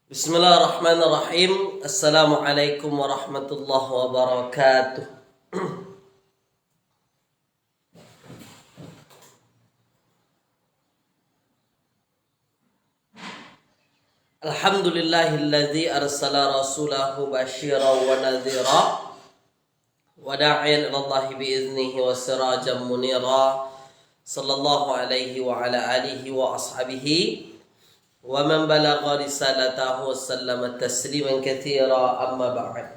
Bismillahirrahmanirrahim. Assalamualaikum warahmatullahi wabarakatuh. Alhamdulillahilladzi arsala rasulahu basyiran wa nadhira wa da'iyan ilallahi biiznihi wa sirajan munira. Sallallahu alaihi wa ala alihi wa ashabihi wa man balagha risalatahu wa sallama tasliman katsira, amma ba'd.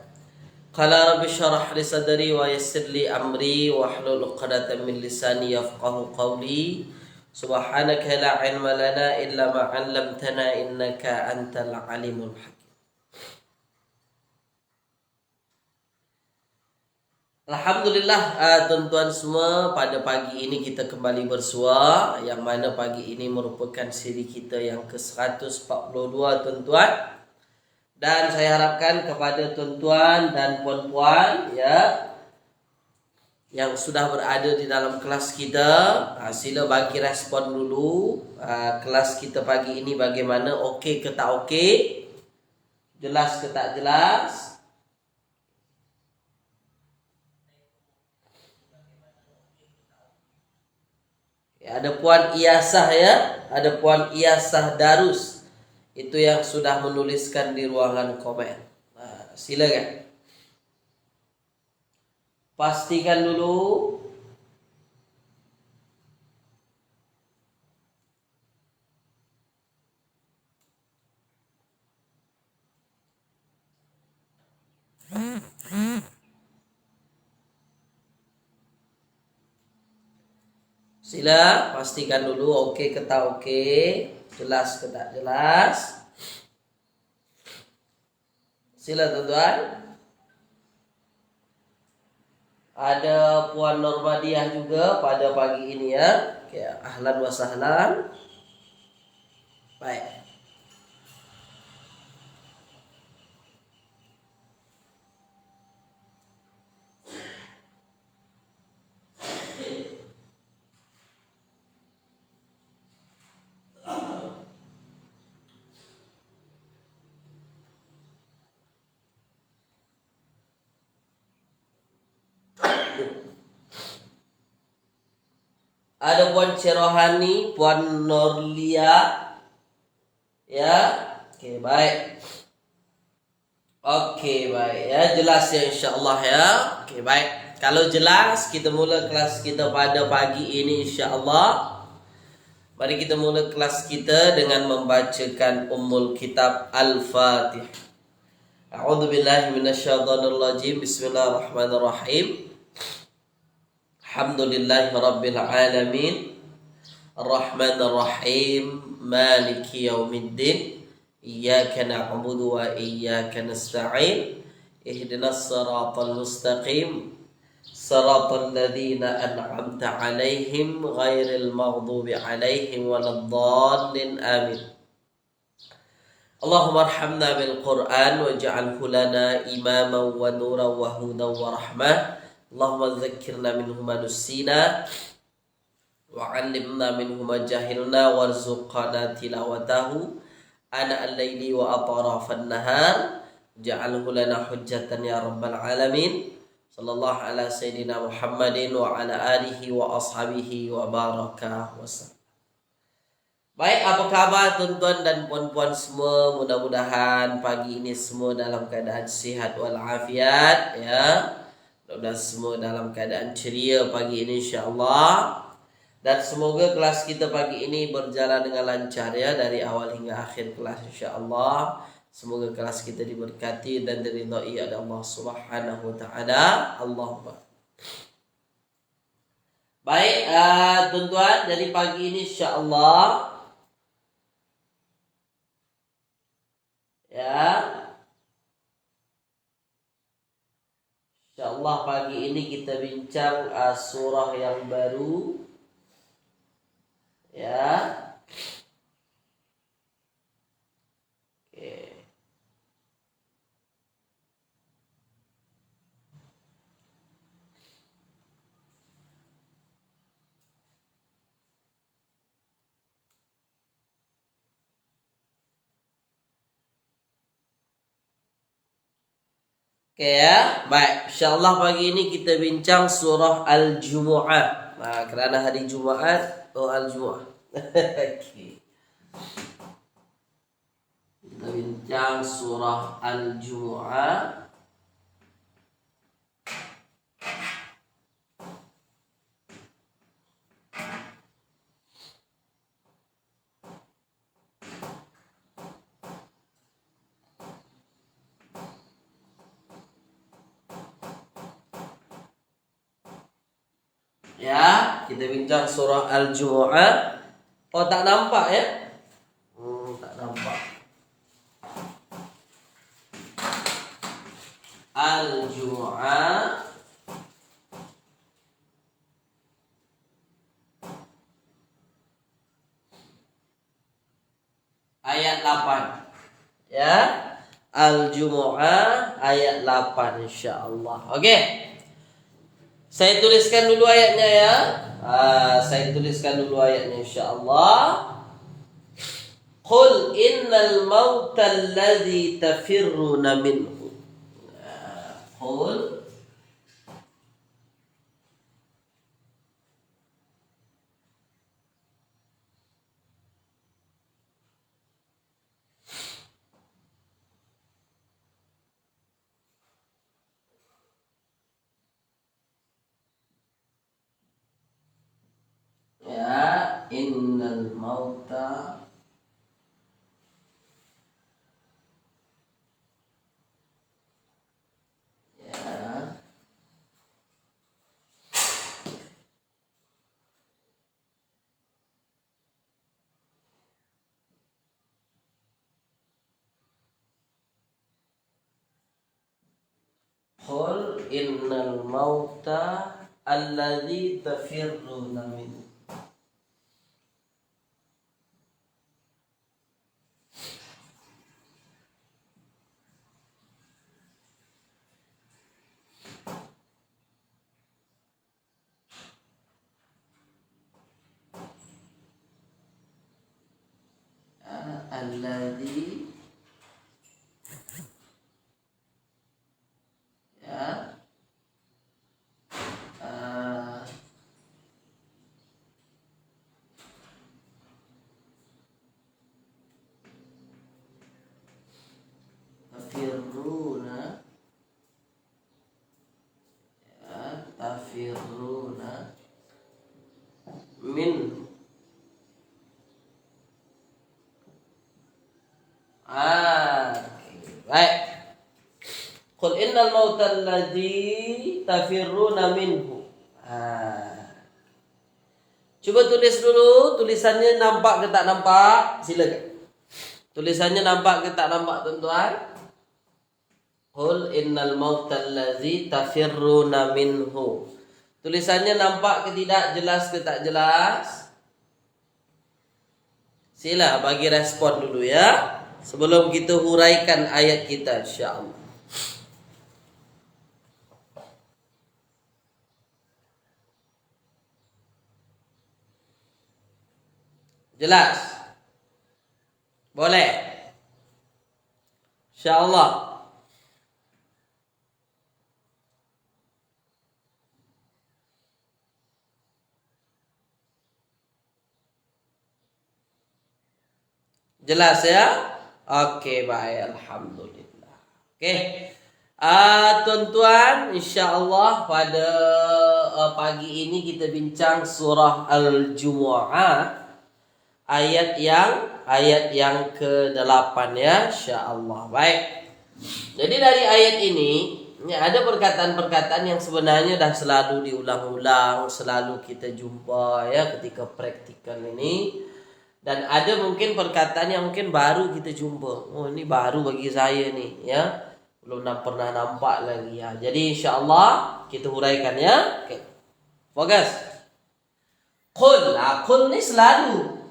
Qala rabbi shrah li sadri wa yassir li amri wa hlul 'uqdatam min lisani yafqahu qawli. Subhanaka la ilma lana illa ma 'allamtana innaka antal alimul hakim. Alhamdulillah, tuan-tuan semua, pada pagi ini kita kembali bersua, yang mana pagi ini merupakan siri kita yang ke-142, tuan-tuan. Dan saya harapkan kepada tuan-tuan dan puan-puan yang sudah berada di dalam kelas kita, sila bagi respon dulu. Kelas kita pagi ini bagaimana? Okey ke tak okey? Jelas ke tak jelas? Ada Puan Iyasah ada Puan Iyasah Darus. Itu yang sudah menuliskan di ruangan komen. Silakan. Pastikan dulu. Sila pastikan dulu okey ke tak okey, jelas ke tak jelas. Sila tuan-tuan. Ada Puan Normadiah juga pada pagi ini ya. Okay, ahlan wa sahlan. Baik. Ada Puan Cerohani, Puan Norlia. Ya. Okey, baik. Okey, baik ya. Jelas ya insya-Allah ya. Okey, baik. Kalau jelas, kita mula kelas kita pada pagi ini insya-Allah. Mari kita mula kelas kita dengan membacakan Ummul Kitab Al-Fatihah. A'udzubillahi minasyaitonir rajim. Bismillahirrahmanirrahim. Alhamdulillahi rabbil alamin. Ar-Rahmanir Rahim. Maliki yaumiddin. Iyyaka na'budu wa iyyaka nasta'in. Ihdinas siratal mustaqim. Siratal ladzina an'amta 'alaihim ghairil maghdubi 'alaihim waladdallin. Amin. Allahumma arhamna bil Qur'an waj'alhu lana imaman wa nuran wa hudan wa rahmah. Allahumma dzakkirna minhu ma nussina wa 'allimna minhu ma jahilna warzuqna tilawatahu ana al-laili wa atrafan nahar. Ja'alhu lana hujjatan ya rabbal alamin. Sallallahu ala sayyidina Muhammadin wa ala alihi wa ashabihi wa baraka wasallam. Baik, apa kabar tuan-tuan dan puan-puan semua? Mudah-mudahan pagi ini semua dalam keadaan sihat walafiat ya. Mudah-mudahan semua dalam keadaan ceria pagi ini insya-Allah. Dan semoga kelas kita pagi ini berjalan dengan lancar ya, dari awal hingga akhir kelas insya-Allah. Semoga kelas kita diberkati dan diridhai oleh Allah Subhanahu wa taala. Allahumma. Baik, tuan-tuan, dari pagi ini insya-Allah ya. InsyaAllah pagi ini kita bincang surah yang baru ya. Oke. Oke ya, baik. Insyaallah pagi ini kita bincang surah Al-Jumu'ah. Nah, kerana hari Jumaat, Al-Jumu'ah. Oke. Kita bincang surah Al-Jumu'ah. Ya, kita bincang surah Al-Jumu'ah. Oh, tak nampak ya? Tak nampak. Al-Jumu'ah ayat 8. Ya. Al-Jumu'ah ayat 8 insyaallah. Okey. Saya tuliskan dulu ayatnya ya. Saya tuliskan dulu ayatnya insyaallah. Qul innal mauta alladzi tafirruna minhu. Qul ya, innal mauta ya. Qul innal mauta alladzi tafirruna minhu. Alladzi ya tafirruna ya tafirruna min baik. Qul innal mauta alladzi tafirruna minhu. Coba tulis dulu, tulisannya nampak ke tak nampak? Silakan. Tulisannya nampak ke tak nampak tuan-tuan? Qul innal mauta alladzi tafirruna minhu. Tulisannya nampak ke tidak? Jelas ke tak jelas? Sila bagi respon dulu ya. Sebelum kita huraikan ayat kita insyaallah. Jelas? Boleh? Insyaallah. Jelas ya? Oke, baik, alhamdulillah. Oke. Tuan-tuan, insyaallah pada pagi ini kita bincang surah Al-Jumu'ah ayat yang ke-8 ya, insyaallah. Baik. Jadi dari ayat ini ada perkataan-perkataan yang sebenarnya dah selalu diulang-ulang, selalu kita jumpa ya ketika praktikal ini. Dan ada mungkin perkataan yang mungkin baru kita jumpa. Oh, ini baru bagi saya nih ya. Belum pernah nampak lagi ya. Jadi insyaallah kita huraikan ya. Oke. Fokus. Qul. Qul ni selalu.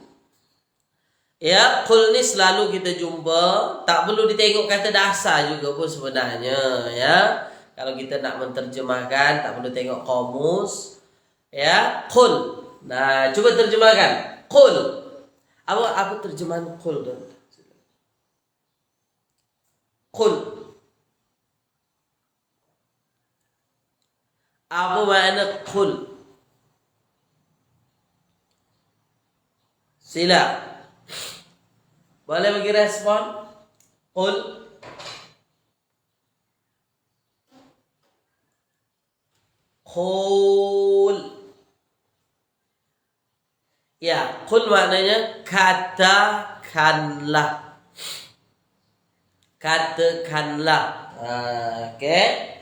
Ya, qul ni selalu kita jumpa. Tak perlu ditengok kata dasar juga pun sebenarnya ya. Kalau kita nak menterjemahkan tak perlu tengok kamus. Ya, qul. Nah, cuba terjemahkan. Qul. Apa terjemahan qul dan qul? Apa makna qul? Sila. Boleh bagi respon? Qul. Qul. Ya, qul maknanya katakanlah. Katakanlah. Okey.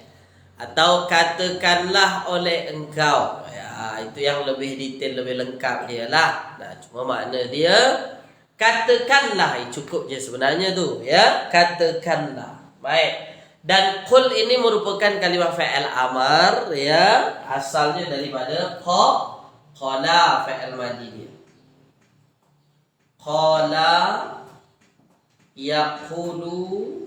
Atau katakanlah oleh engkau. Ya, itu yang lebih detail, lebih lengkap dia lah. Nah, cuma makna dia katakanlah, cukup je sebenarnya tu, ya. Katakanlah. Baik. Dan qul ini merupakan kalimah fi'il amar, ya. Asalnya daripada qala, fi'il madhi dia. Qala yaqulu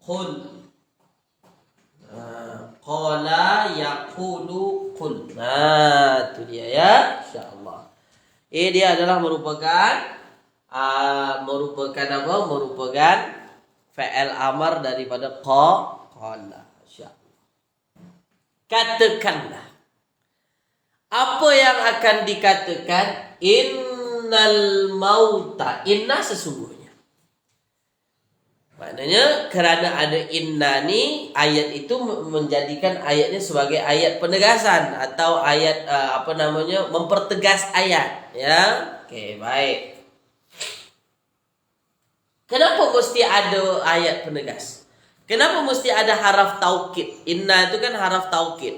qul. Qala yaqulu qul. Nah, itu dia ya, insyaallah. Ini dia adalah merupakan Merupakan fi'il amar daripada qala. Insyaallah. Katakanlah. Apa yang akan dikatakan? Innal mauta. Inna sesungguhnya. Maknanya kerana ada inna ni, ayat itu menjadikan ayatnya sebagai ayat penegasan atau ayat mempertegas ayat, ya. Okey, baik. Kenapa mesti ada ayat penegas? Kenapa mesti ada haraf taukid? Inna itu kan haraf taukid.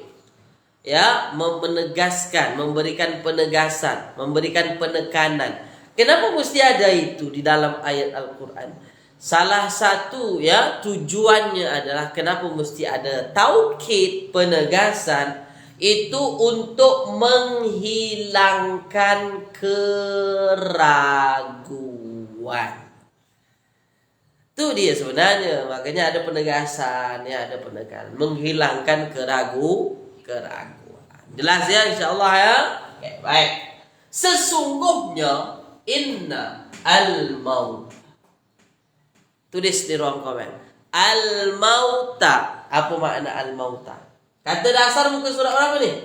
Ya, menegaskan, memberikan penegasan, memberikan penekanan. Kenapa mesti ada itu di dalam ayat Al-Quran? Salah satu, ya, tujuannya adalah kenapa mesti ada taukid, penegasan, itu untuk menghilangkan keraguan. Itu dia sebenarnya. Makanya ada penegasan, ya, ada penekanan, menghilangkan keraguan. Jelas ya, insyaallah ya. Oke, baik. Sesungguhnya inna al-maut. Tulis di ruang komen. Al-mauta. Apa makna al-mauta? Kata dasar muka surat berapa ni?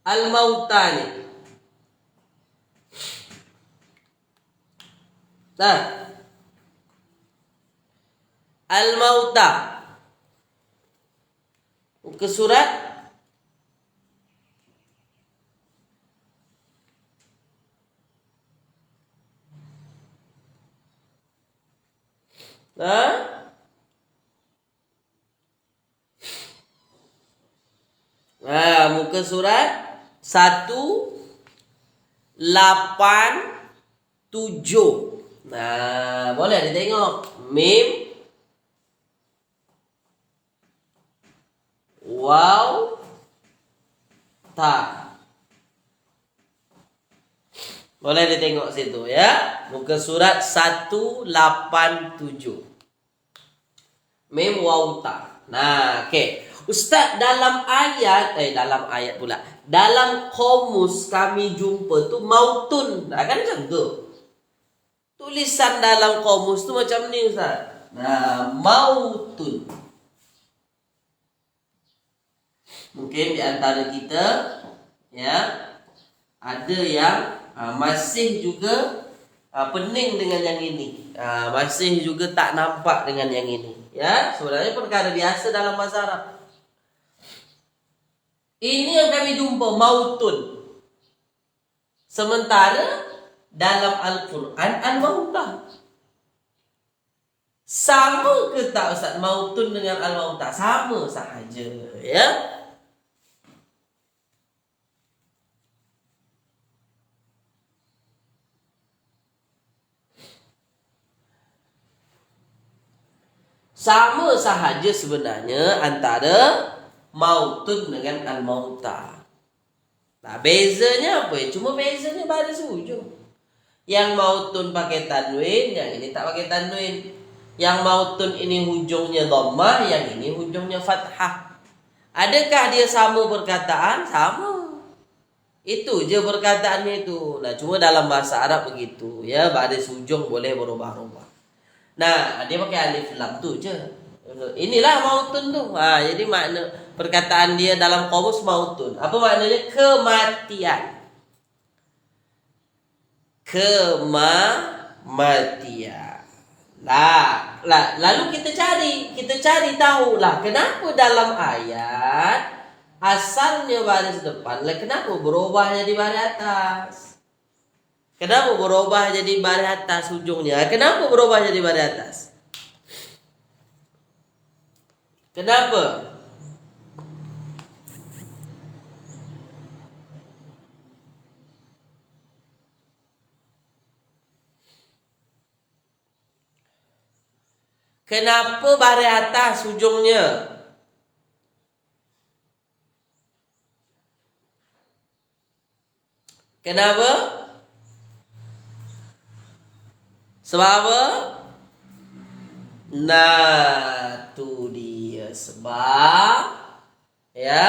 Al-mauta ni. Nah. Al-mauta. Muka surat muka surat 187. Nah, boleh ditengok. Mim, waw, ta. Boleh ditengok situ, ya. Muka surat 187. Mim, waw, ta. Nah, okey. Ustaz, dalam ayat pula. Dalam komus kami jumpa tu mautun. Nah, kan macam tu. Tulisan dalam komus tu macam ni, Ustaz. Nah, mautun. Mungkin di antara kita, ya, ada yang masih juga pening dengan yang ini. Masih juga tak nampak dengan yang ini. Ya, sebenarnya perkara biasa dalam bahasa Arab. Ini yang kami jumpa, mautun. Sementara dalam Al-Quran, al-mautah. Sama ke tak, Ustaz? Mautun dengan al-mautah sama sahaja, ya. Sama sahaja sebenarnya antara mautun dengan al-mautah. Nah, bezanya apa ya? Cuma bezanya baris hujung. Yang mautun pakai tanwin, yang ini tak pakai tanwin. Yang mautun ini hujungnya dhammah, yang ini hujungnya fathah. Adakah dia sama perkataan? Sama. Itu je perkataannya itu. Nah, cuma dalam bahasa Arab begitu, ya, baris hujung boleh berubah-ubah. Nah, dia pakai alif lam tu je. Inilah mautun tu. Jadi makna perkataan dia dalam kamus mautun. Apa maknanya? Kematian. Kematian. Lalu kita cari tahu lah kenapa dalam ayat asalnya baris depan, kenapa berubah jadi baris atas? Kenapa berubah jadi baris atas ujungnya? Kenapa berubah jadi baris atas? Kenapa? Kenapa baris atas ujungnya? Kenapa? Sebab apa? Nah, tu dia sebab ya.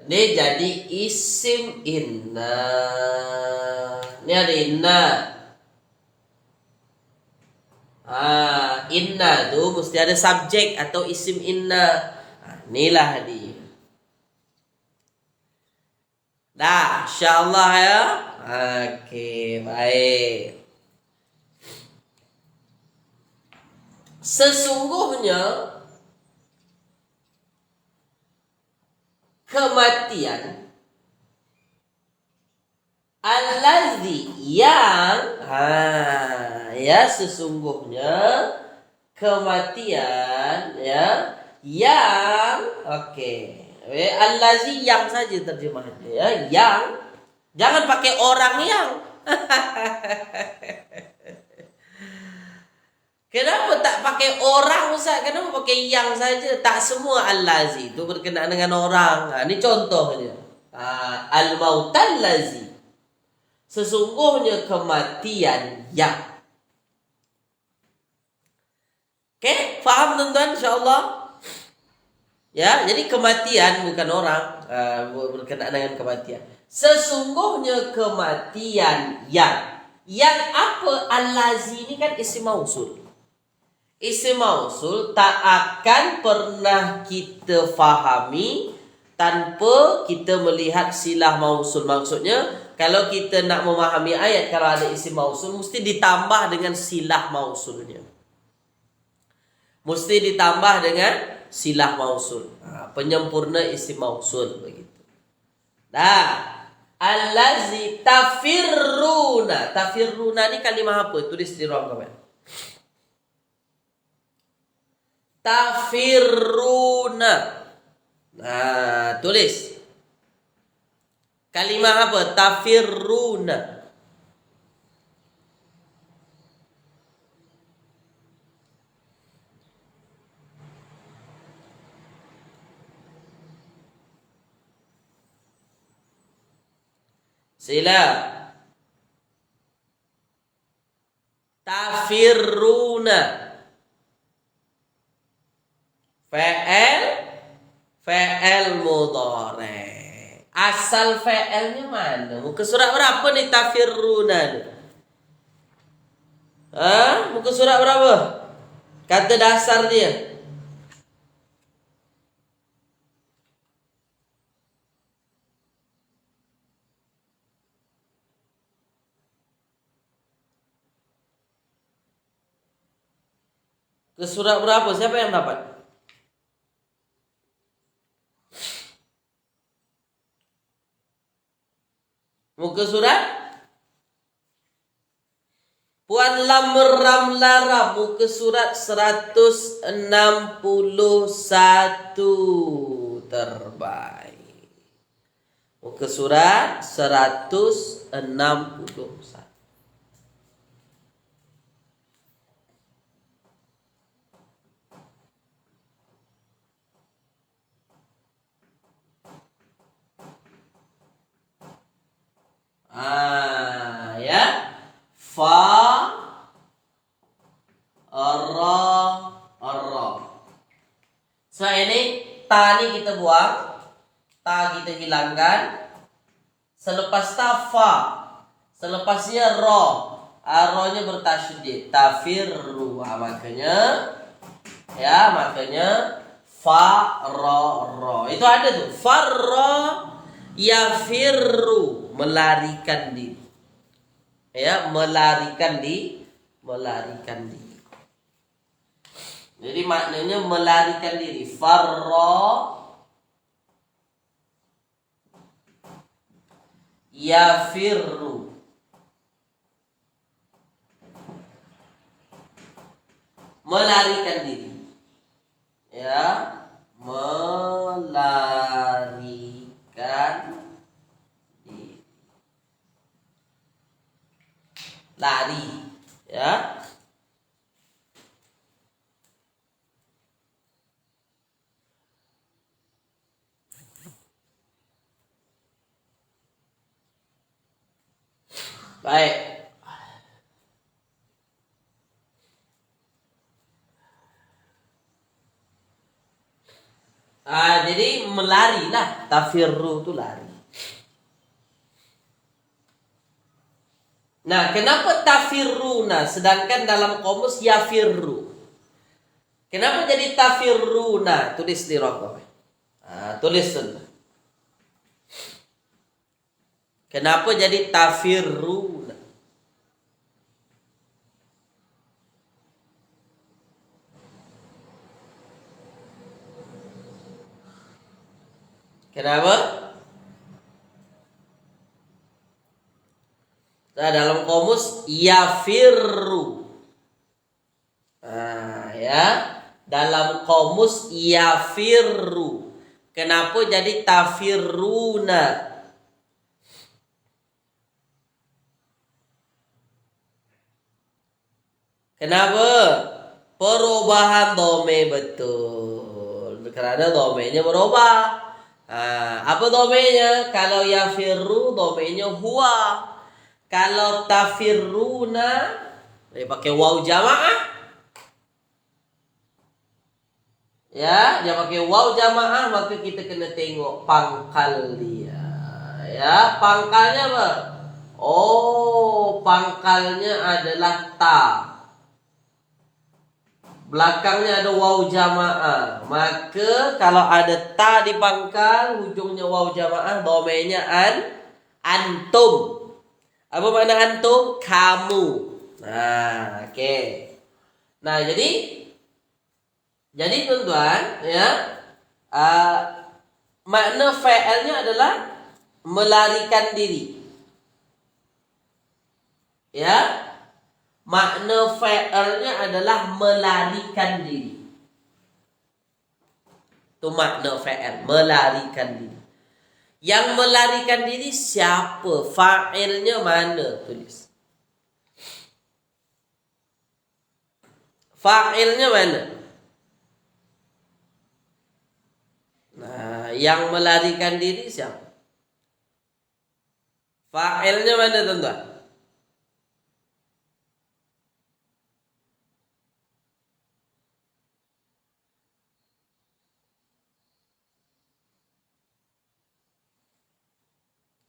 Ini jadi isim inna. Ini ada inna. Inna tu mesti ada subjek atau isim inna. Inilah dia. Dah, insyaAllah ya. Okey, baik. Sesungguhnya kematian allazi yang ya sesungguhnya kematian ya yang allazi yang saja terjemahnya ya, yang jangan pakai orang yang. Kenapa tak pakai orang Ustaz? Kenapa pakai yang saja? Tak semua allazi itu berkenaan dengan orang. Ini contohnya. Al-mautal lazi. Sesungguhnya kematian yang. Okey, faham tuan-tuan insya-Allah? Ya, jadi kematian bukan orang, berkenaan dengan kematian. Sesungguhnya kematian yang. Yang apa allazi ini kan isim mausul. Isim mausul tak akan pernah kita fahami tanpa kita melihat silah mausul. Maksudnya, kalau kita nak memahami ayat, kalau ada isim mausul, mesti ditambah dengan silah mausulnya. Mesti ditambah dengan silah mausul. Penyempurna isim mausul begitu. Allazi tafirruna. Tafirruna ni kalimah apa? Tulis di ruang komen. Tafirruna. Tulis. Kalimah apa? Tafirruna. Sila. Tafirruna. Fa'al mudhari. Asal fa'alnya mana? Muka surat berapa nih tafirruna ni? Muka surat berapa? Kata dasar dia. Ke surat berapa? Siapa yang dapat? Muka surat Puan Lam Lara, muka surat 161 terbaik. Muka surat 161. Ya. Fa ra. So ini ta ni kita buang, ta kita hilangkan. Selepas ta fa, selepasnya ra. Ra-nya bertasydid, tafirru. Makanya Ya, makanya farra. Itu ada tuh. Farra yafirru, melarikan diri. Ya, melarikan diri. Jadi maknanya melarikan diri. Farra yafirru, melarikan diri. Ya, melarikan diri. Lari. Ya. Baik. Jadi melarilah, tafirru itu lari. Nah, kenapa tafirruna sedangkan dalam kamus yafirru? Kenapa jadi tafirruna? Tulis di rokok. Tulis dulu. Kenapa jadi tafirruna? Kenapa? Nah, dalam kamus yafirru. Ya. Dalam kamus yafirru. Kenapa jadi tafirruna? Kenapa? Perubahan dome, betul. Karena domenya berubah. Apa domenya? Kalau yafirru domenya huwa. Kalau tafirruna pakai waw jamaah. Ya, dia pakai waw jamaah, maka kita kena tengok pangkal dia. Ya, pangkalnya apa? Oh, pangkalnya adalah ta. Belakangnya ada waw jamaah. Maka kalau ada ta di pangkal, ujungnya waw jamaah, domenya antum. Apa makna antum? Kamu. Nah, oke. Nah, jadi teman-tuan, ya, makna fa'ilnya adalah melarikan diri. Ya, makna fa'ilnya adalah melarikan diri. Itu makna fa'il, melarikan diri. Yang melarikan diri siapa? Fa'ilnya mana? Tulis. Fa'ilnya mana? Nah, yang melarikan diri siapa? Fa'ilnya mana, tuan-tuan?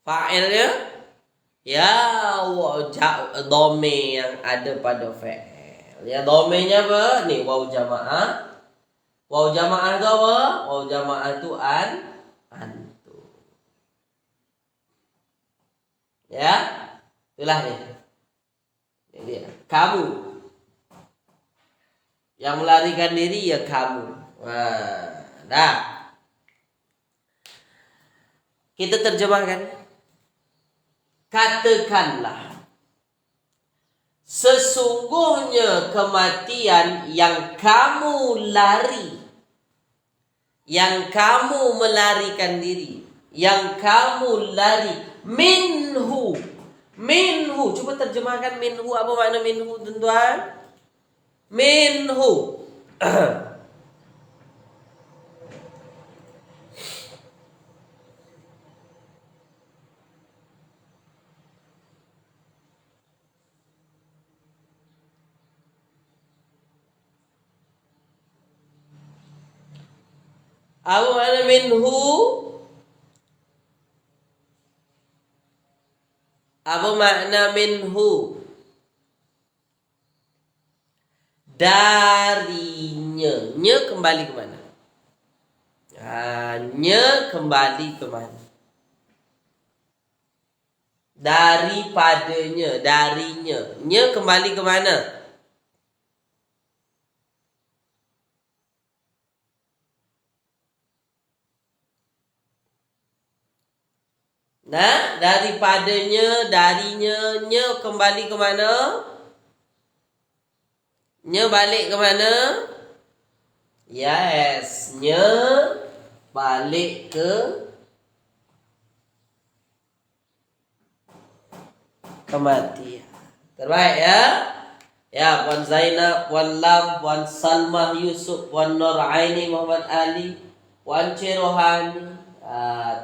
Fa'ilnya ya dome yang ada pada fa'il. Ya, domenya apa? Nih, waw jamaah. Waw jamaah itu apa? Waw jamaah itu antum. Ya, itulah nih. Ini dia. Kamu. Yang melarikan diri ya kamu. Nah. Kita terjemahkan. Katakanlah, sesungguhnya kematian yang kamu lari, yang kamu melarikan diri, yang kamu lari minhu. Coba terjemahkan minhu. Apa makna minhu, tuan-tuan? Minhu. Apa makna minhu? Apa makna minhu? Darinya. Nya kembali ke mana? Nya kembali ke mana? Daripadanya, darinya. Nya kembali ke mana? Nah, daripadanya, darinya, nya kembali ke mana? Nya balik ke mana? Yes, nya balik ke kematian. Terbaik ya. Ya, Puan Zainab, Puan Lam, Puan Salmah Yusuf, Puan Nur Aini Muhammad Ali, Puan Cirohani.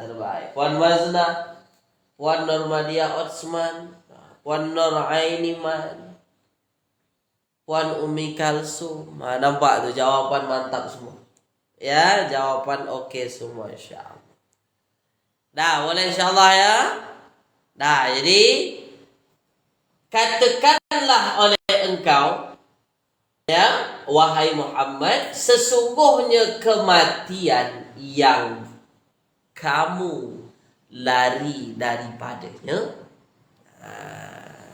Terbaik. Puan Mazna, Puan Nurmadia Osman, Puan Nur Aini Man, Puan Umi Kalsum. Nampak tuh jawaban mantap semua. Ya, jawaban oke semua insyaallah. Dah, boleh insyaallah ya. Dah, jadi katakanlah oleh engkau, ya, wahai Muhammad, sesungguhnya kematian yang kamu lari daripadanya.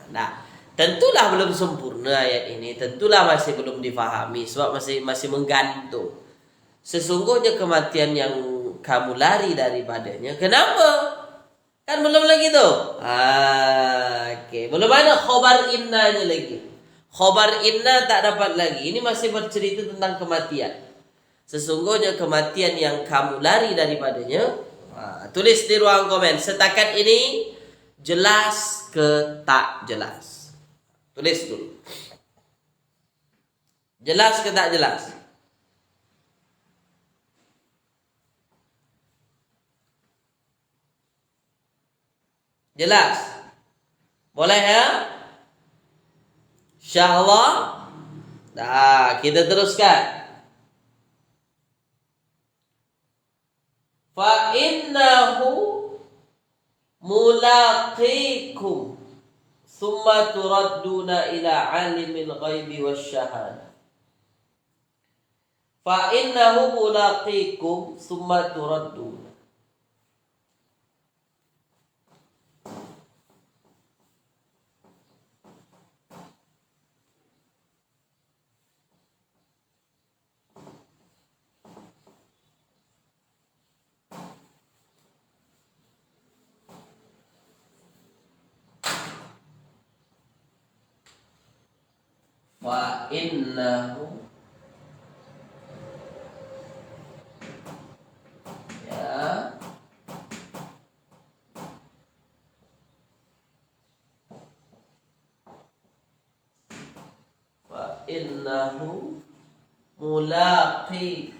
Nah, tentulah belum sempurna ayat ini, tentulah masih belum difahami sebab masih menggantung. Sesungguhnya kematian yang kamu lari daripadanya. Kenapa? Kan belum lagi tuh. Oke. Belum ada khobar innanya lagi. Khobar inna tak dapat lagi. Ini masih bercerita tentang kematian. Sesungguhnya kematian yang kamu lari daripadanya. Tulis di ruang komen. Setakat ini jelas ke tak jelas? Tulis dulu. Jelas ke tak jelas? Jelas? Boleh ya? InsyaAllah. Nah, kita teruskan. Fa innahu mulaqikum summa turadduna ila alimil ghaibi wasyahada. Fa innahu mulaqikum summa turadduna. Fa innahu, ya, fa innahu mulaqi,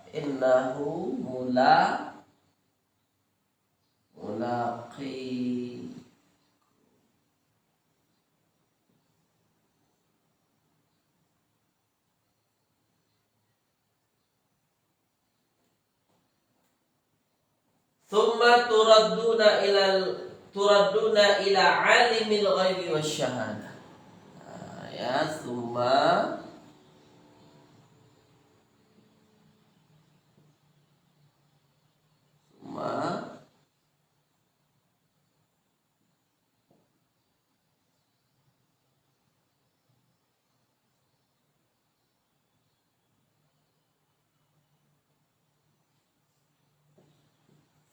innahu mulaqi. Thumma turadduna ila alimil ghaibi wasyahada. Ya, thumma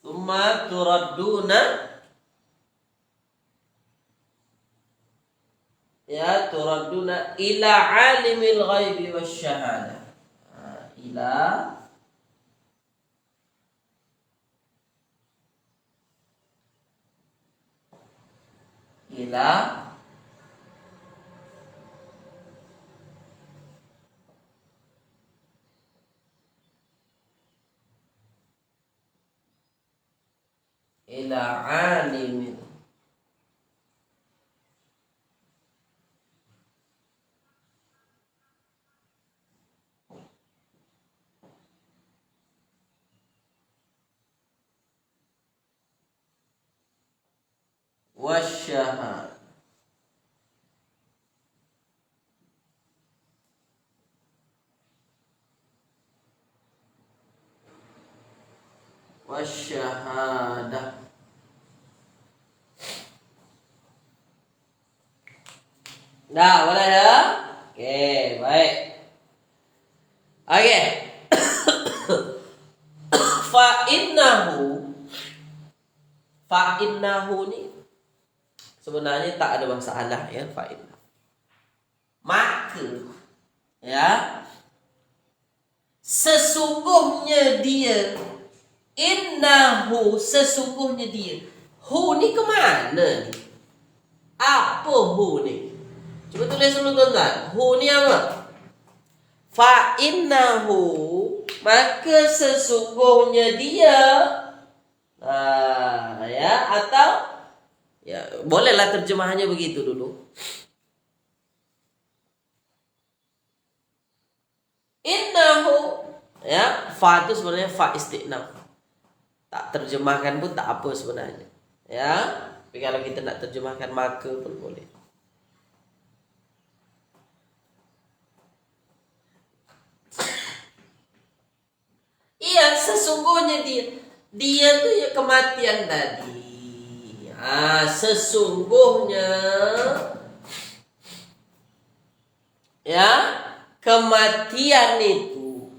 thumma turadduna, ya, turadduna ila alimil ghaibi wasyahada. Ila ila ila alimin wasyahad. Wasyahadah. Dah, boleh dah? Okey, baik. Okey. Fa innahu ni sebenarnya tak ada masalah ya, fa innahu. Maka ya, sesungguhnya dia, innahu sesungguhnya dia. Hu ni ke mana ni? Apa hu ni? Cuba tulis dulu tuan-tuan. Hu ni apa? Fa innahu, maka sesungguhnya dia. Ya, atau ya, bolehlah terjemahannya begitu dulu. Innahu, ya, fa itu sebenarnya fa istiqnaf. Tak terjemahkan pun tak apa sebenarnya. Ya, tapi kalau kita nak terjemahkan maka pun boleh. Iya, sesungguhnya dia tuh ya kematian tadi. Sesungguhnya ya kematian itu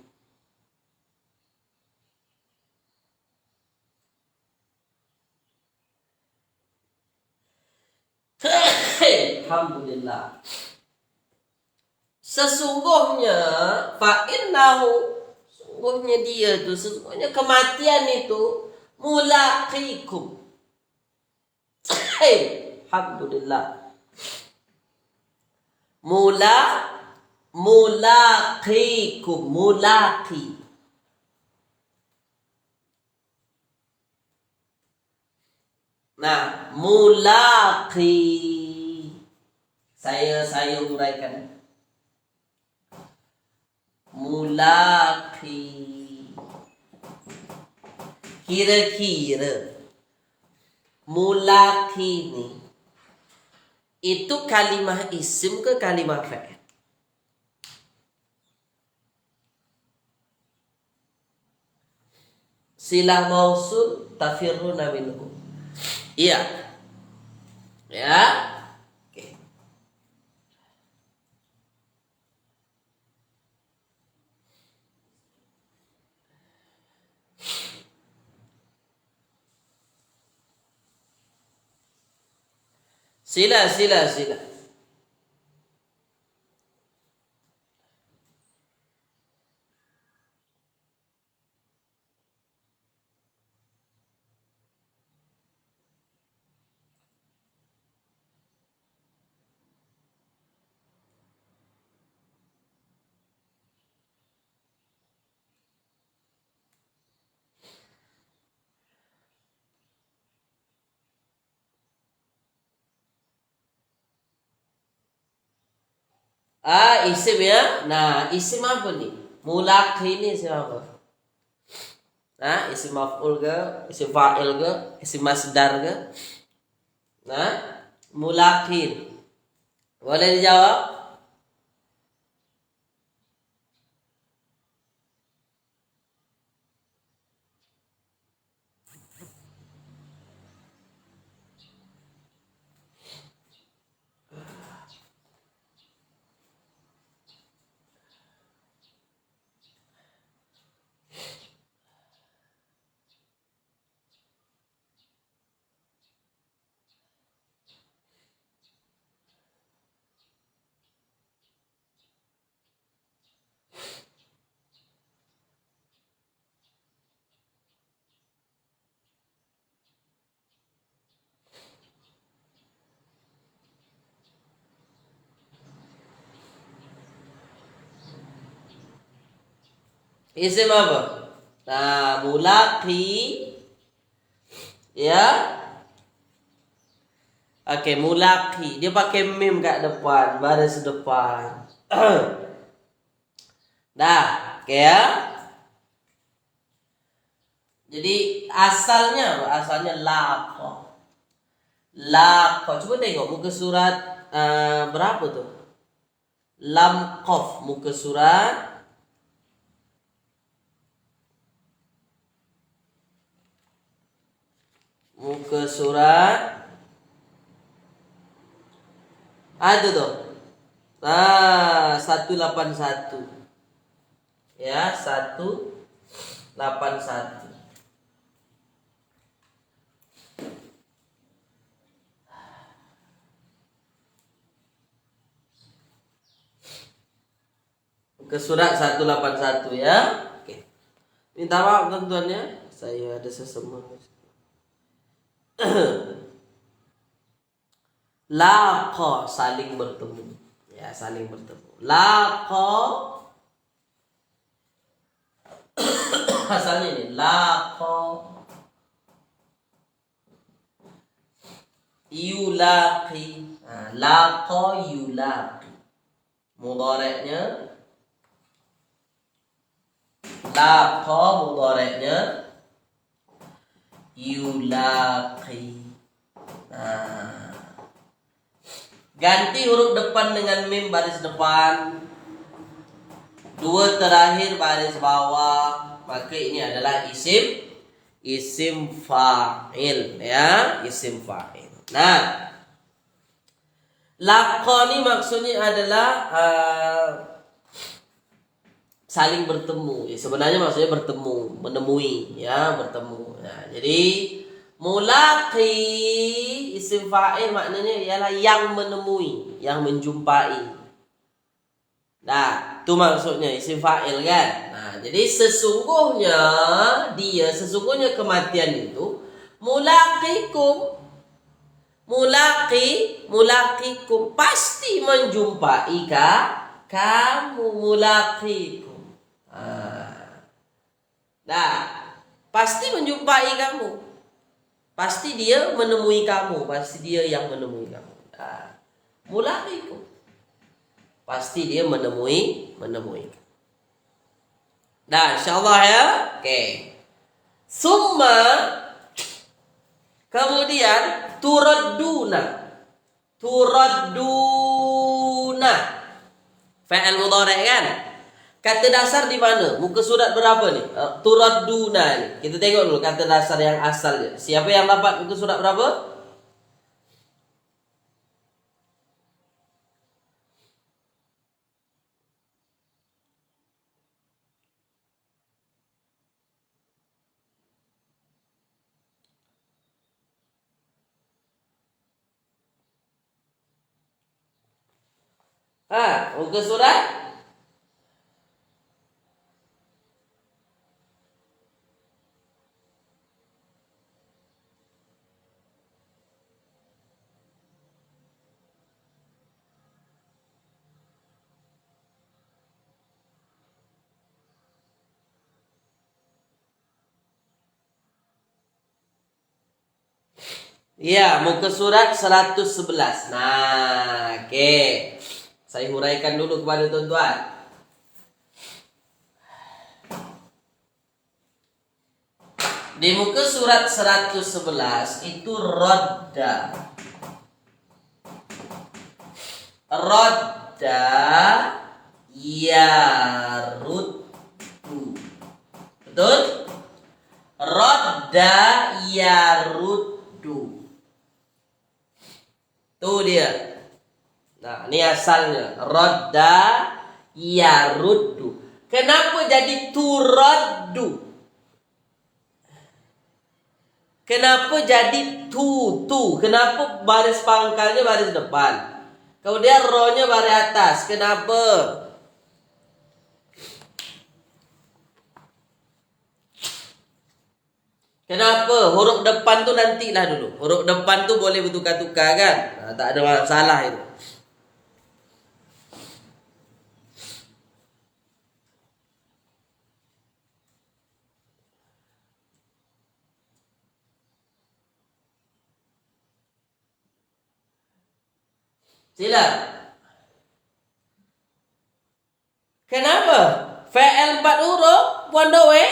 alhamdulillah. Sesungguhnya fa innahu, sesungguhnya dia itu, sesungguhnya kematian itu mulaqikum. Alhamdulillah. Mulaqikum, mulaqi. Nah, mulaqi. Saya uraikan. Mulaqi. Kira-kira mulaqi ni itu kalimah isim ke kalimah fa'il? Silah mausul tafirruna minhu. Iya. Ya. Oke. Sila. Isim ya. Nah, isim apa nih? Mulaqi ini isim apa? Nah, isim maf'ul ke? Isim fa'il ke? Isim masdar ke? Nah, mulaqin. Boleh dijawab? Isim apa? Nah, mulaqi ya. Oke, mulaqi. Dia pakai mim kat depan, baris depan. Dah, oke ya. Jadi asalnya apa? Asalnya laqa. Laqa. Coba tengok muka surat berapa tuh? Lam Qaf, muka surat ada tuh. 181. Ya, 181. Ke surat 181 ya. Oke. Minta maaf tentuannya, saya ada sesemut. Laqa, saling bertemu. Ya, saling bertemu. Laqa asalnya ini laqa yulaqi. Laqa yulaqi. Mudhari'nya laqa, mudhari'nya yulaqi. Ganti huruf depan dengan mim baris depan, dua terakhir baris bawah, maka ini adalah isim fa'il ya, isim fa'il. Nah, laqa ini maksudnya adalah saling bertemu. Ya, sebenarnya maksudnya bertemu, menemui ya, bertemu. Nah, jadi mulaqi isim fa'il maknanya ialah yang menemui, yang menjumpai. Nah, itu maksudnya isim fa'il kan. Nah, jadi sesungguhnya kematian itu mulaqikum, pasti menjumpai kamu, mulaqikum. Nah, pasti menjumpai kamu. Pasti dia menemui kamu, pasti dia yang menemui kamu. Nah, mulaqikum. Pasti dia menemui. Nah, insyaallah ya. Oke. Summa, kemudian turadduna. Fa'il mudhari' kan? Kata dasar di mana? Muka surat berapa nih? Turadduna nih. Kita tengok dulu kata dasar yang asalnya. Siapa yang dapat muka surat berapa? Muka surat ya, muka surat 111. Nah, oke. Saya huraikan dulu kepada tuan-tuan. Di muka surat 111 itu rodda. Yaruddu. Betul? Rodda yaruddu. Tuh dia. Nah, ini asalnya. Rodda yaruddu. Kenapa jadi turaddu? Kenapa jadi tu? Kenapa baris pangkalnya baris depan? Kemudian ro-nya baris atas. Kenapa? Kenapa? Huruf depan tu nantilah dulu. Huruf depan tu boleh bertukar-tukar kan? Nah, tak ada masalah itu. Sila. Kenapa? Fa'il 4 huruf, puan doe?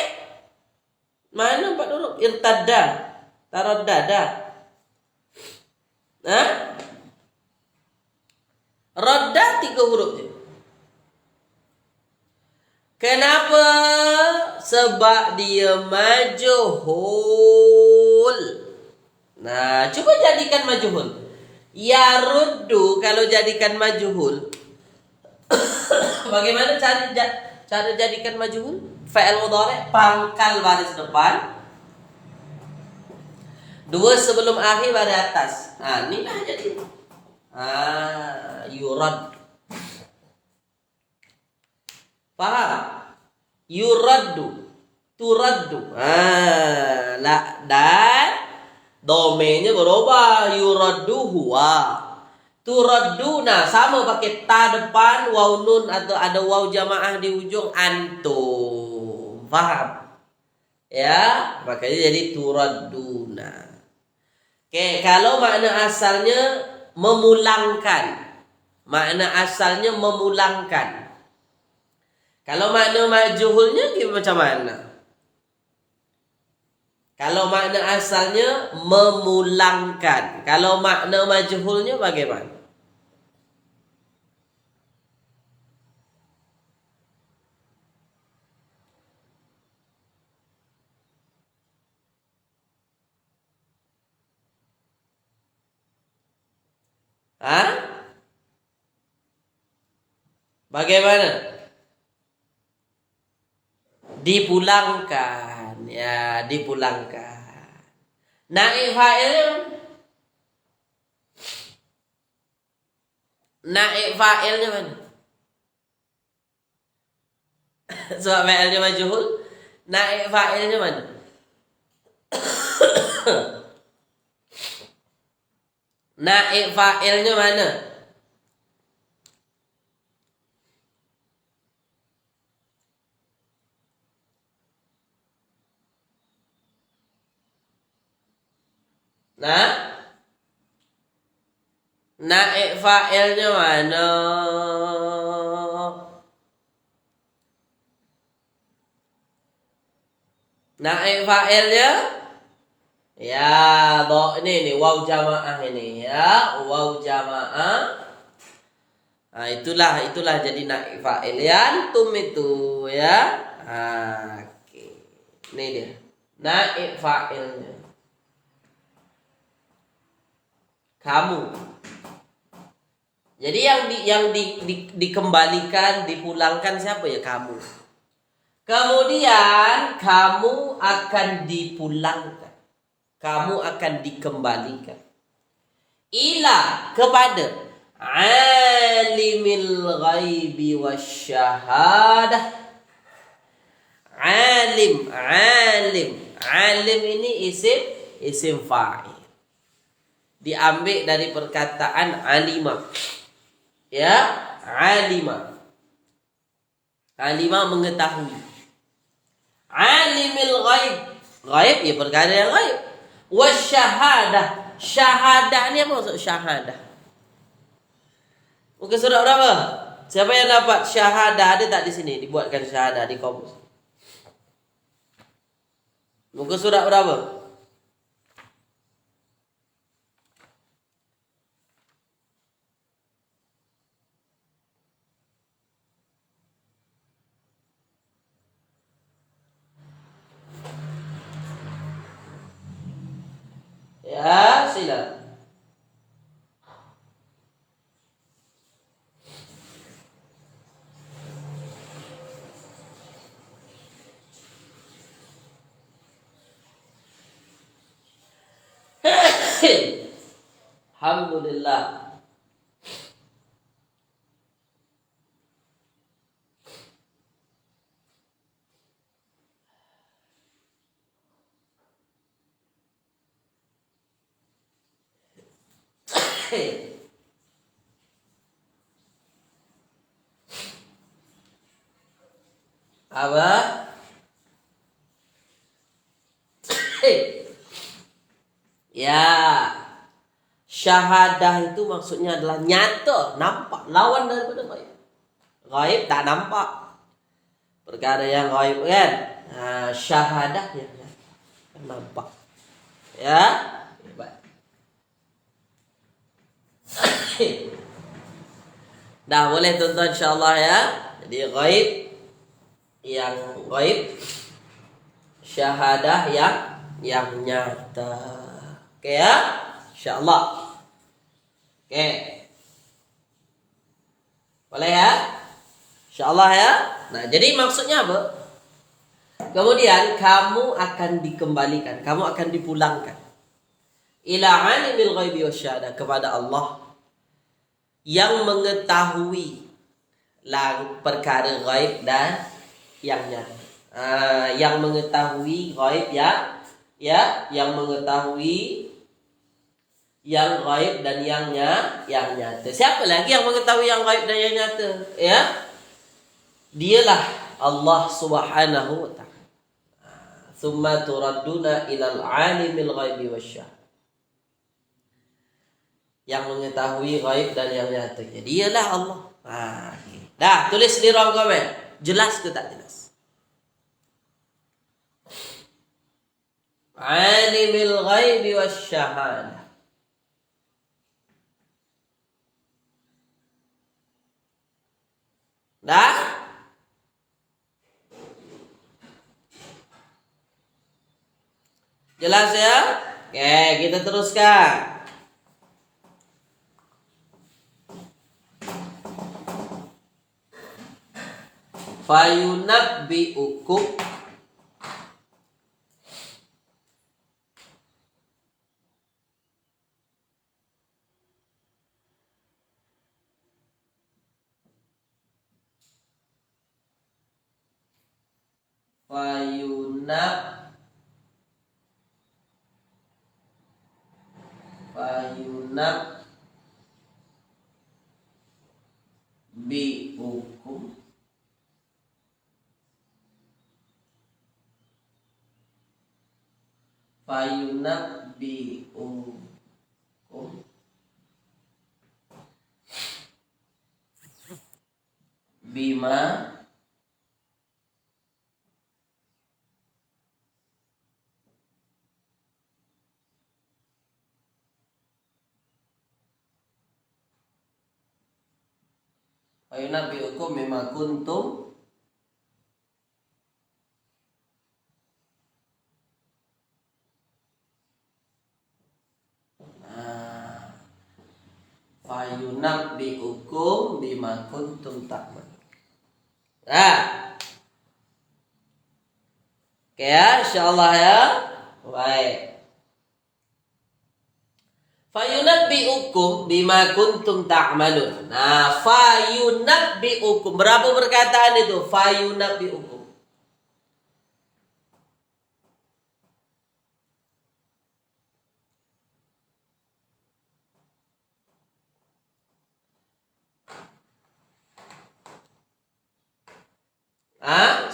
Mana 4 huruf? Irtadda, taraddada. Hah? Radda 3 huruf je. Kenapa? Sebab dia majhul. Nah, cuba jadikan majhul. Yaruddu kalau jadikan majhul. Bagaimana cara jadikan majhul? Fa'il mudhari' pangkal baris depan. 2 sebelum akhir baris atas. Nah, inilah jadi. Yurad. Faham? Yuraddu. Turaddu. Dan domainnya berubah. Yuraddu huwa. Turadduna sama pakai ta depan, waw nun atau ada waw jamaah di ujung, antum. Paham? Ya, makanya jadi turadduna. Oke, kalau makna asalnya memulangkan. Makna asalnya memulangkan. Kalau makna majhulnya macam mana? Kalau makna asalnya memulangkan. Kalau makna majhulnya bagaimana? Hah? Bagaimana? Dipulangkan, ya, dipulangkan. Naib fa'ilnya, mana? Sebab fa'ilnya majhul, naib fa'ilnya mana? Naib fa'ilnya mana? Nah, naib fa'ilnya mana? Naib fa'ilnya, ya, ini waw jamaah ini, ya, waw jamaah. Nah, itulah jadi naib fa'il ya, antum itu, ya. Oke. Ini dia. Naib fa'ilnya. Kamu. Jadi yang dikembalikan, dipulangkan siapa ya? Kamu. Kemudian kamu akan dipulangkan. Kamu akan dikembalikan. Ila, kepada alimil ghaibi wasyahadah. Alim ini isim fa'il. Diambil dari perkataan alima. Ya, alima. Alima mengetahui. Alimil ghaib. Ghaib ya perkara yang ghaib. Wasyahadah. Syahadah ni apa maksud syahadah? Muka surat berapa? Siapa yang dapat syahadah? Ada tak di sini? Dibuatkan syahadah di kamus. Muka surat berapa? Ya, sila. Alhamdulillah. Apa? Ya, syahadah itu maksudnya adalah nyata, nampak, lawan daripada ghaib. Ghaib tak nampak. Perkara yang ghaib kan, syahadah yang nampak. Ya, hebat. Dah boleh tuan-tuan insya-Allah ya. Jadi ghaib, yang ghaib, syahadah yang nyata. Oke ya? Insya-Allah. Oke. Boleh ya? Insya-Allah ya. Nah, jadi maksudnya apa? Kemudian kamu akan dikembalikan, kamu akan dipulangkan ila alimil ghaibi wasyahadah, kepada Allah yang mengetahui perkara ghaib dan yang nyata. Yang mengetahui ghaib yang mengetahui yang ghaib dan yang nyata. Siapa lagi yang mengetahui yang ghaib dan yang nyata? Ya, dialah Allah Subhanahu wa ta'ala. Tsumma turadduna ilal alimil ghaibi wasyahadah, yang mengetahui ghaib dan yang nyata. Dialah Allah. Okay. Dah, tulis di ruang komen. Jelas ke tak jelas? Alimil ghaibi wasyahadah. Dah? Jelas ya? Oke, kita teruskan. Fayunabbi'ukum fayunabbi'ukum bima kuntum fayunabbi'ukum bima kuntum ta'malun. Oke ya, insyaallah ya. Baik. Fayunabbi'ukum bima kuntum ta'malun. Nah, fayunabbi'ukum. Berapa perkataan itu? Fayunabbi'ukum.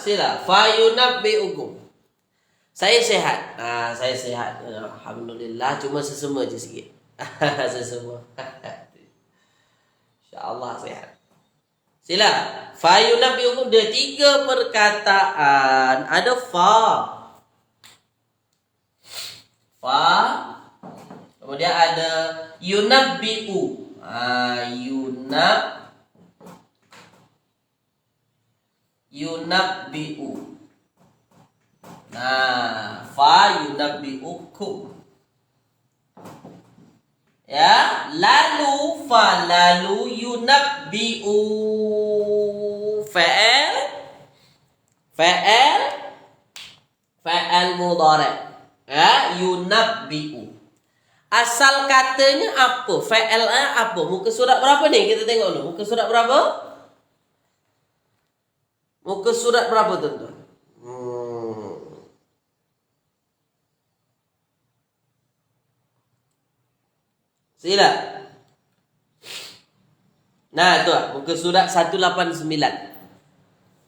Sila. Fayunabbi'ukum. Saya sehat. Saya sehat. Alhamdulillah. Cuma sesama je sikit. Sesama. InsyaAllah sehat. Sila. Fayunabbi'ukum. Dia 3 perkataan. Ada fa. Kemudian ada yunabbi'u. Yunabbi'u. Nah, fa yunabbi'ukum. Ya, lalu yunabbi'u. Fa'al mudhari'. Ya, yunabbi'u. Asal katanya apa? Fa'alnya apa? Muka surat berapa nih? Kita tengok dulu. Muka surat berapa? Muka surat berapa tuan-tuan? Sila. Nah, tu muka surat 189.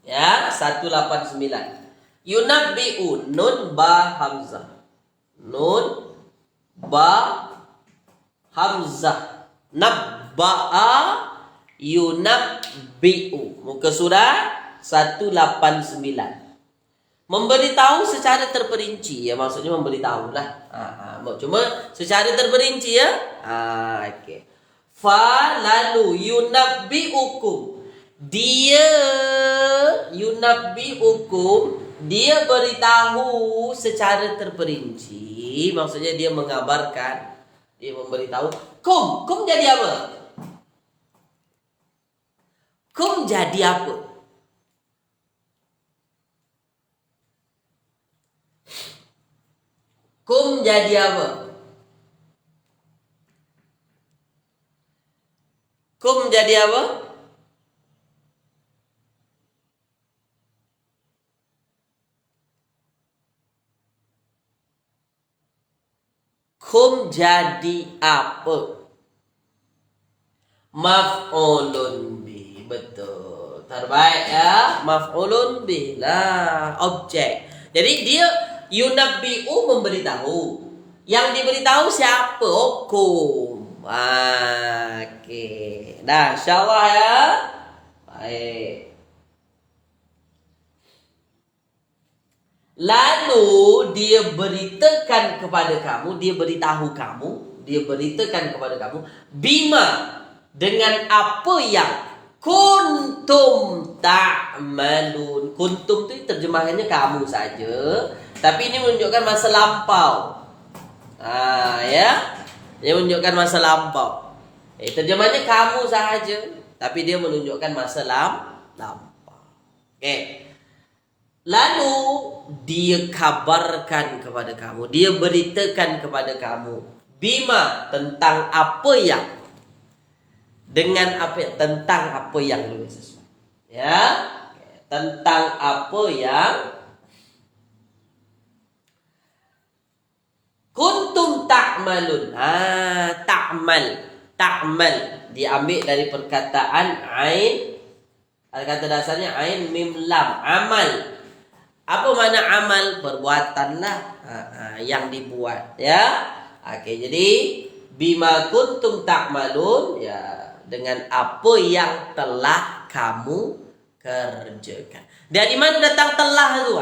Ya, 189. Yunabbi'u, nun ba hamzah. Nun ba hamzah. Nabba'a yunabbi'u. Muka surat 189. Memberitahu secara terperinci, ya, maksudnya memberitahu lah. Cuma secara terperinci ya. Okey. Fa lalu yunabbiukum. Dia yunabbiukum, dia beritahu secara terperinci. Maksudnya dia mengabarkan, dia memberitahu. Kum jadi apa? Kum jadi apa? Kum jadi apa? Kum jadi apa? Kum jadi apa? Maf'ulun bih. Betul. Terbaik ya. Maf'ulun bih lah. Objek. Jadi dia yunabbi'u memberitahu. Yang diberitahu siapa? Kum. Oke. Dah, insyaallah ya. Baik. Lalu dia beritakan kepada kamu, dia beritahu kamu, dia beritakan kepada kamu bima, dengan apa yang kuntum ta'malun. Kuntum tu terjemahannya kamu saja, tapi ini menunjukkan masa lampau. Ya. Dia menunjukkan masa lampau. Terjemahannya kamu saja, tapi dia menunjukkan masa lampau. Okey. Lalu dia kabarkan kepada kamu, dia beritakan kepada kamu bima, tentang apa yang, dengan apa, tentang apa yang lebih sesuai. Ya, tentang apa yang kuntum ta'malun. Ta'mal diambil dari perkataan ain. Kata dasarnya ain mim lam, amal. Apa makna amal? Perbuatanlah yang dibuat, ya. Oke, jadi bima kuntum ta'malun, ya, dengan apa yang telah kamu kerjakan. Dari mana datang telah tu?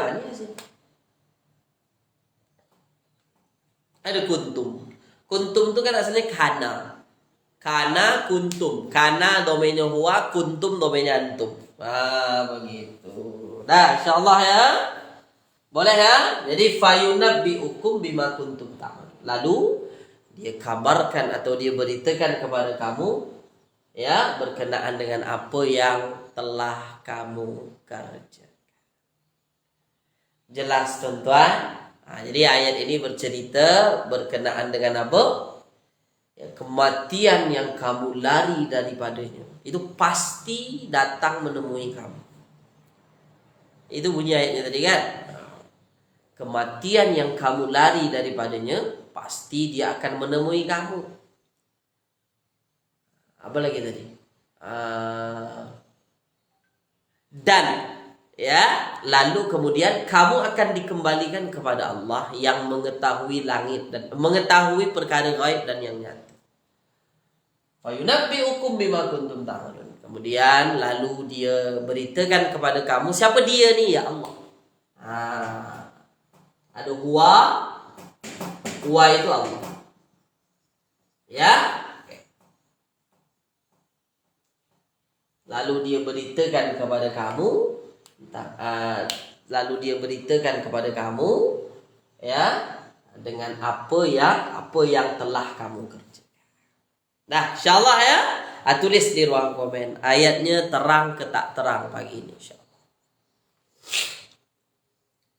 Ada kuntum. Kuntum tu kan asalnya kana. Kana kuntum. Kana domainnya huwa, kuntum domainnya antum. Begitu. Dah, insyaallah ya. Boleh ya? Jadi fayunabbiukum bima kuntum ta'malun. Lalu dia kabarkan atau dia beritakan kepada kamu, ya, berkenaan dengan apa yang telah kamu kerjakan. Jelas tuan-tuan? Jadi ayat ini bercerita berkenaan dengan apa? Ya, kematian yang kamu lari daripadanya, itu pasti datang menemui kamu. Itu bunyi ayatnya tadi kan. Kematian yang kamu lari daripadanya, pasti dia akan menemui kamu. Apa lagi tadi? Dan ya, lalu kemudian kamu akan dikembalikan kepada Allah yang mengetahui langit dan mengetahui perkara gaib dan yang nyata. Fa yunabbiukum bima kuntum ta'malun. Kemudian lalu dia beritakan kepada kamu, siapa dia ni? Ya Allah. Ada huwa itu Allah. Ya. Lalu dia beritakan kepada kamu, ya, dengan apa yang telah kamu kerjakan. Nah, insyaallah ya. Tulis di ruang komen ayatnya terang ke tak terang pagi ini, insyaallah.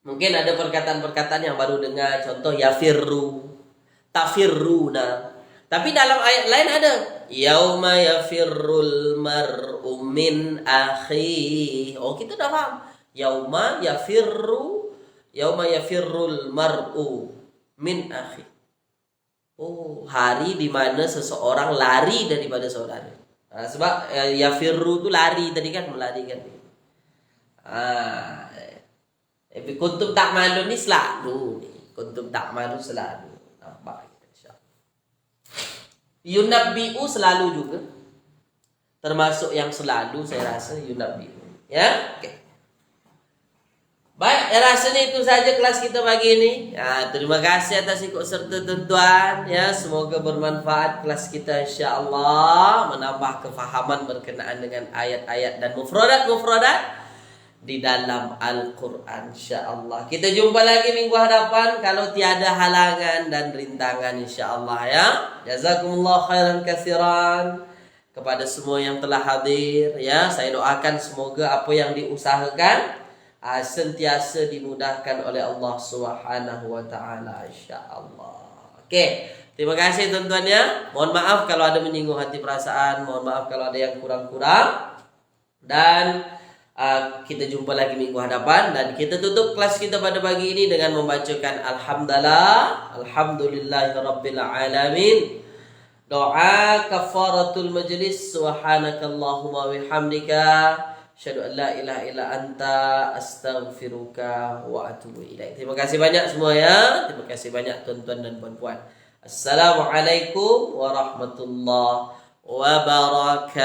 Mungkin ada perkataan-perkataan yang baru dengar, contoh yafirru, tafirruna. Tapi dalam ayat lain ada yauma yafirrul mar'u min akhi. Kita dah paham. Yauma yafirrul mar'u min akhi. Hari di mana seseorang lari daripada saudara. Sebab yafirru tu lari tadi kan, melarikan. Kuntum ta'malun ni selalu ni. Kuntum ta'malun selalu. Nampak kita, insya-Allah. Yunabbi'u selalu juga. Termasuk yang selalu saya rasa yunabbi'u. Ya? Okey. Baik, rasanya itu saja kelas kita pagi ini. Ya, terima kasih atas ikut serta tuan-tuan. Ya, semoga bermanfaat kelas kita insya-Allah, menambah kefahaman berkenaan dengan ayat-ayat dan mufradat-mufradat di dalam Al-Quran insya-Allah. Kita jumpa lagi minggu hadapan kalau tiada halangan dan rintangan insya-Allah ya. Jazakumullah khairan katsiran kepada semua yang telah hadir ya. Saya doakan semoga apa yang diusahakan sentiasa dimudahkan oleh Allah Subhanahu wa taala insyaallah. Oke, terima kasih tuan-tuan ya. Mohon maaf kalau ada menyinggung hati perasaan, mohon maaf kalau ada yang kurang-kurang. Dan kita jumpa lagi minggu hadapan dan kita tutup kelas kita pada pagi ini dengan membacakan alhamdulillahirabbil alamin. Doa kafaratul majlis, subhanakallahumma bihamdika asyhadu an la ilaha illa anta astaghfiruka wa atubu ilaik. Terima kasih banyak semua ya. Terima kasih banyak tuan-tuan dan puan-puan. Assalamualaikum warahmatullahi wabarakatuh.